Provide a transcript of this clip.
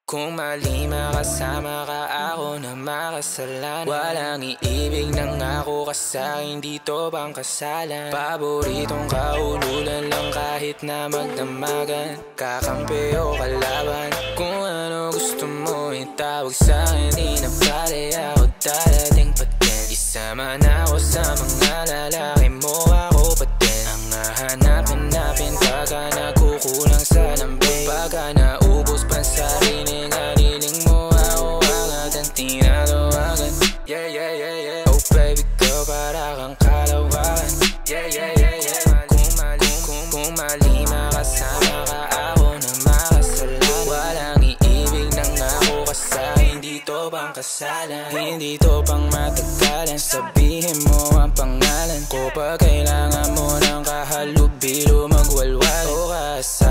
Kung mali makasama ka, ako na makasalanan. Walang iibig ng ako ka sa'kin, dito bang kasalan? Paboritong kaululan lang kahit na magdamagan. Kakampi o kalaban, kung ano gusto mo itawag sa'kin. Di na pare ako darating pa din. Isama na ako sa mga lalaki mo, ako pa din. Ang hahanap-hanapin pagka nagkukulang sa lambing. Pagka naubos pa sa rinig, haliling mo ako agad ang tinatawagan. Yeah, yeah, yeah, yeah. Oh baby girl, para kang kalawakan. Yeah, yeah, yeah, yeah. Kung mali makasama ka, ako na makasalan. Walang iibig ng ako ka sa'kin, dito bang kasalan? Hindi to pang matagalan, sabihin mo ang pangalan ko. Pag kailangan mo ng kahalubilo, magwalwal o kasalan.